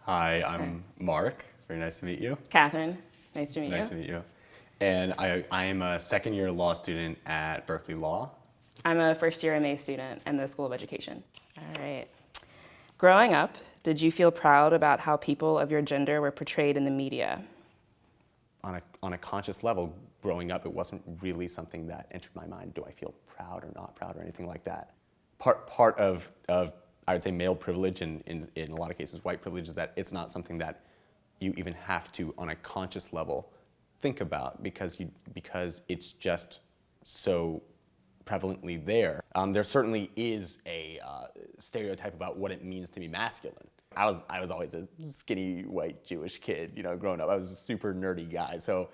Hi, I'm Mark. Very nice to meet you. Kathryn, nice to meet you. Nice to meet you. And I am a second-year law student at Berkeley Law. I'm a first-year MA student in the School of Education. All right. Growing up, did you feel proud about how people of your gender were portrayed in the media? On a conscious level, growing up, it wasn't really something that entered my mind. Do I feel proud or not proud or anything like that? Part of I would say male privilege and in a lot of cases white privilege is that it's not something that you even have to on a conscious level think about because it's just so prevalently there. There certainly is a stereotype about what it means to be masculine. I was always a skinny white Jewish kid, growing up. I was a super nerdy guy, so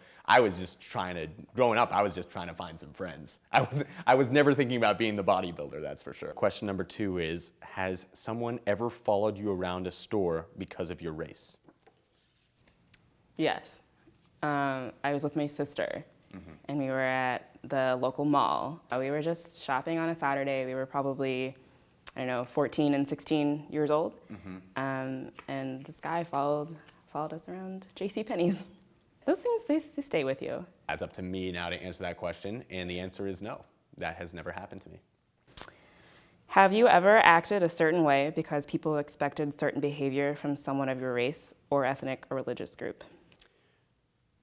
growing up, I was just trying to find some friends. I was never thinking about being the bodybuilder, that's for sure. Question number 2 is, has someone ever followed you around a store because of your race? Yes. I was with my sister, and we were at the local mall. We were just shopping on a Saturday. We were probably, 14 and 16 years old. And this guy followed us around JCPenney's. Those things, they stay with you. It's up to me now to answer that question, and the answer is no. That has never happened to me. Have you ever acted a certain way because people expected certain behavior from someone of your race or ethnic or religious group?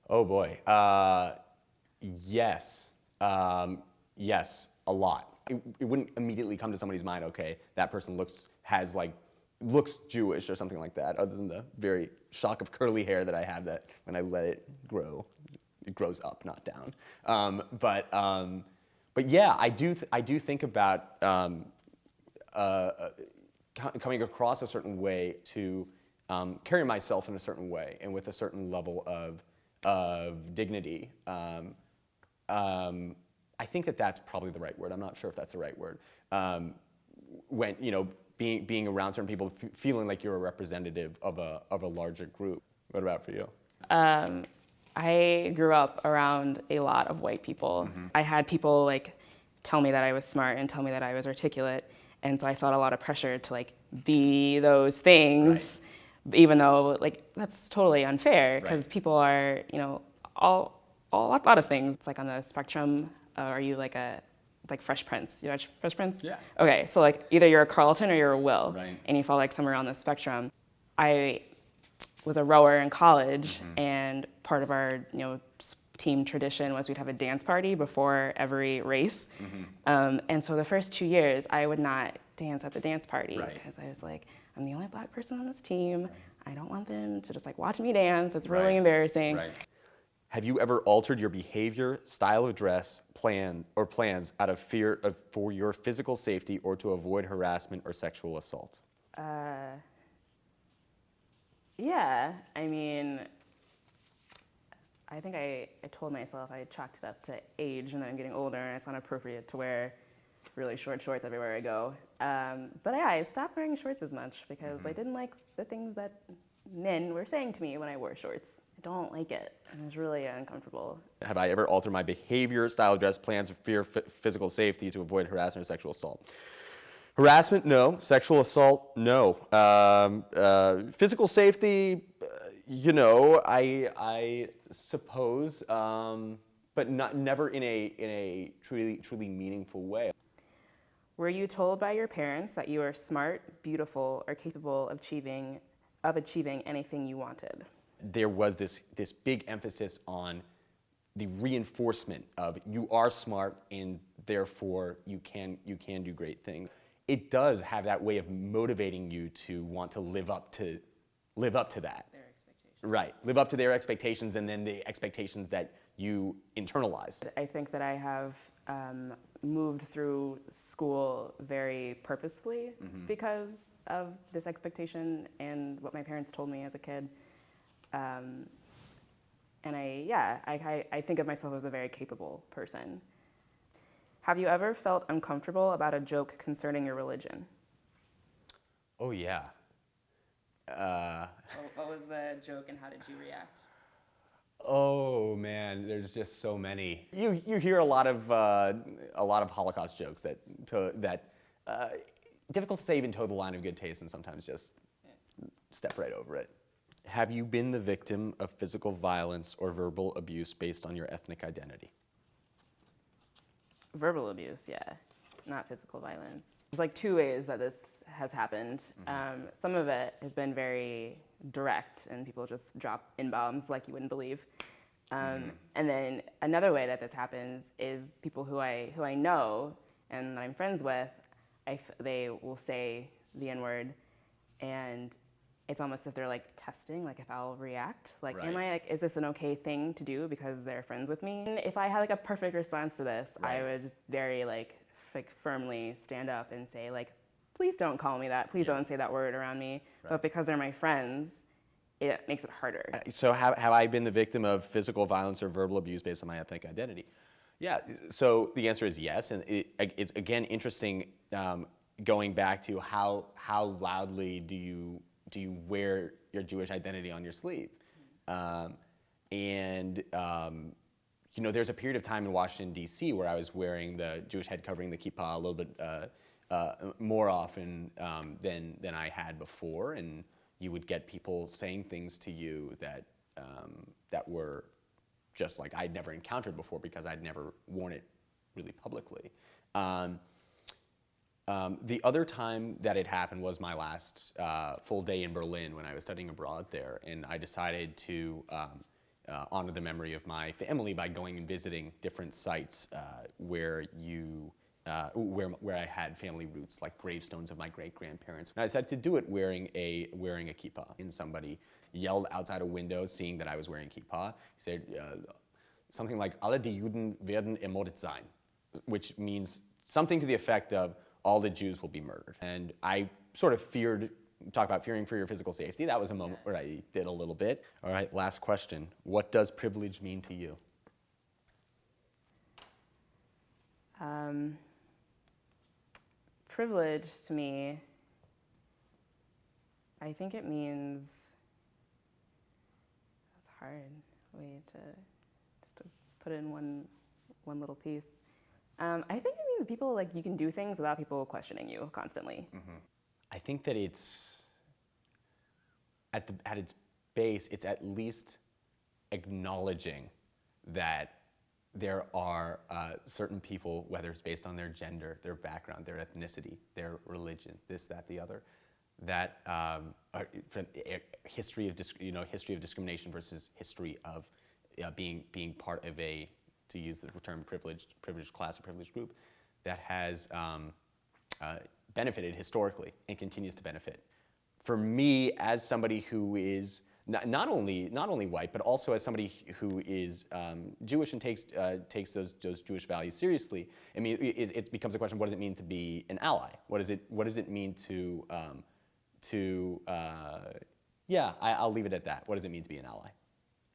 Oh boy, yes. Yes, a lot. It wouldn't immediately come to somebody's mind, okay, that person looks Jewish or something like that, other than the very shock of curly hair that I have that when I let it grow, it grows up, not down. But yeah, I do think about coming across a certain way to carry myself in a certain way and with a certain level of dignity. I think that's probably the right word. I'm not sure if that's the right word. When being around certain people, feeling like you're a representative of a larger group. What about for you? I grew up around a lot of white people. I had people tell me that I was smart and tell me that I was articulate, and so I felt a lot of pressure to be those things, right. Even though that's totally unfair because right. People are a lot of things. It's on the spectrum. Are you Fresh Prince? You watch Fresh Prince? Yeah. Okay, so either you're a Carlton or you're a Will, right. And you fall somewhere on the spectrum. I was a rower in college, and part of our team tradition was we'd have a dance party before every race, and so the first 2 years I would not dance at the dance party because I was I'm the only black person on this team. Right. I don't want them to just watch me dance. It's really right. embarrassing. Right. Have you ever altered your behavior, style of dress, plans out of fear for your physical safety or to avoid harassment or sexual assault? Yeah. I think I told myself I chalked it up to age and that I'm getting older and it's not appropriate to wear really short shorts everywhere I go. But yeah, I stopped wearing shorts as much because I didn't like the things that men were saying to me when I wore shorts. I don't like it, and it was really uncomfortable. Have I ever altered my behavior, style of dress, plans, of fear, physical safety to avoid harassment or sexual assault? Harassment, no. Sexual assault, no. Physical safety, I suppose, but never in a truly meaningful way. Were you told by your parents that you are smart, beautiful, or capable of achieving anything you wanted? There was this big emphasis on the reinforcement of you are smart and therefore you can do great things. It does have that way of motivating you to want to live up to that. Their expectations. Right. Live up to their expectations and then the expectations that you internalize. I think that I have moved through school very purposefully because of this expectation and what my parents told me as a kid. And I think of myself as a very capable person. Have you ever felt uncomfortable about a joke concerning your religion? Oh, yeah. What was the joke and how did you react? Oh man, there's just so many. You hear a lot of Holocaust jokes that difficult to say even toe the line of good taste and sometimes just step right over it. Have you been the victim of physical violence or verbal abuse based on your ethnic identity? Verbal abuse, yeah, not physical violence. There's like two ways that this has happened. Some of it has been very direct, and people just drop in-bombs like you wouldn't believe. And then another way that this happens is people who I know and that I'm friends with, they will say the N-word, and it's almost as if they're like testing, like if I'll react. Like, Right. am I like, is this an okay thing to do because they're friends with me? And if I had like a perfect response to this, Right. I would just very like firmly stand up and say like, please don't call me that. Please don't say that word around me. Right. But because they're my friends, it makes it harder. So have I been the victim of physical violence or verbal abuse based on my ethnic identity? Yeah, so the answer is yes, and it's again interesting going back to how loudly do you wear your Jewish identity on your sleeve? There's a period of time in Washington, D.C. where I was wearing the Jewish head covering, the kippah, a little bit more often than I had before, and you would get people saying things to you that were just like I'd never encountered before because I'd never worn it really publicly. The other time that it happened was my last full day in Berlin when I was studying abroad there, and I decided to honor the memory of my family by going and visiting different sites where I had family roots, like gravestones of my great-grandparents. And I decided to do it wearing a kippah. And somebody yelled outside a window, seeing that I was wearing kippah. He said something like, "Alle die Juden werden ermordet sein," which means something to the effect of, all the Jews will be murdered. And I sort of talk about fearing for your physical safety. That was a moment where I did a little bit. All right, last question. What does privilege mean to you? Privilege to me, I think it means, that's a hard way to put it in one little piece. I think it means people, like, you can do things without people questioning you constantly. I think that it's, at its base, it's at least acknowledging that there are certain people, whether it's based on their gender, their background, their ethnicity, their religion, this, that, the other, that from history of discrimination versus history of being part of a, to use the term privileged class or privileged group, that has benefited historically and continues to benefit. For me, as somebody who is not only white, but also as somebody who is Jewish and takes those Jewish values seriously, I mean, it becomes a question: what does it mean to be an ally? What does it mean to I'll leave it at that. What does it mean to be an ally?